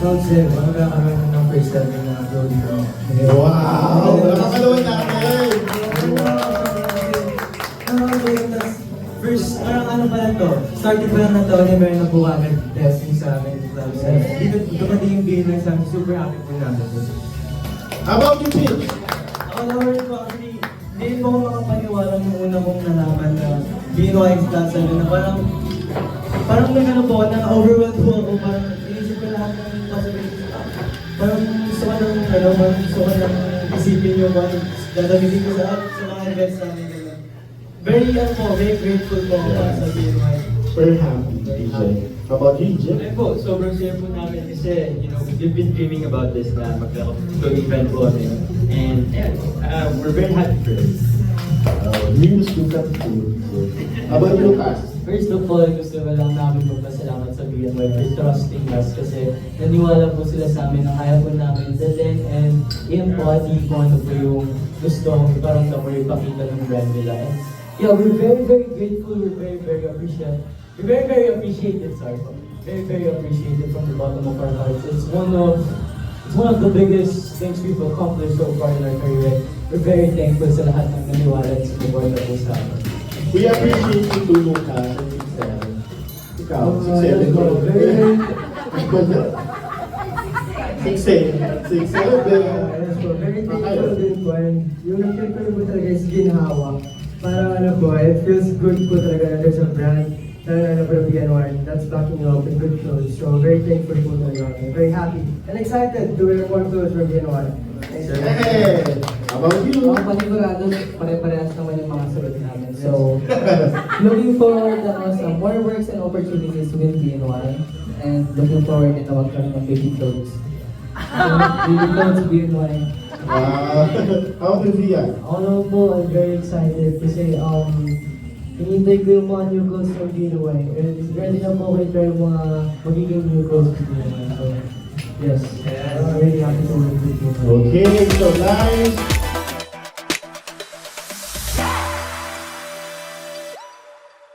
Proud sir, magkakaroon ng first time na upload ko. Wow! Nakakalawan natin! First, parang ano pa lang to, starting pa lang na to, meron na po kami blessing sa amin. Dito dumating yung game sa amin, super happy po namin. How about you, Pitch? Ako naman rin po, actually, hindi po ako makapaniwala nung una kong nalaman na BNY Stats na parang nagano po, na-overwhelmed po ako, parang inisip ko lahat ng possibilities. Parang gusto ko ng, parang gusto ko ng isipin yung mga dadamitin ko sa mga events namin. Very grateful po ako sa BNY. Very happy, DJ. How about you, Jim? Ayun po, sobrang share po namin kasi, we've been dreaming about this na magka-event po kami. And we're very happy for this. News to come to. How about you, Lucas? First of all, gusto ko lang namin magpasalamat sa BNY for trusting us kasi naniwala po sila sa amin na kaya po namin dalhin and i-embody kung ano po yung gustong iparamdam or ipakita ng brand nila. And yeah, we're very grateful, we're very appreciative. We're very appreciated, sorry. Very appreciated from the bottom of our hearts. It's one of the biggest things we've accomplished so far in our career. We're very thankful sa lahat ng naniwala at sumuporta po sa amin. We appreciate you too, Lucas and Pixel. Ikaw, 6'7". Yes, po. Very 6'7". Yes po, very thankful din po. And yung nag-thankful po talaga is ginhawa. Parang ano po, it feels good po talaga na there's a brand na from BNY that's backing you up in good clothes. So very thankful po talaga. Very happy and excited to wear more clothes from BNY. Thanks. Hey! How about you? Mga panigurado, pare-parehas naman yung mga sagot namin. So, looking forward na sa more works and opportunities with BNY and looking forward din na magkaroon ng baby clothes. So, baby clothes BNY. How about you, Zia? Ako naman po, I'm very excited kasi hinintay ko yung mga new clothes ng BNY. And ready na po ako i-try yung mga magiging new clothes ng BNY. So, yes, I'm really happy to work with you. Okay, so nice.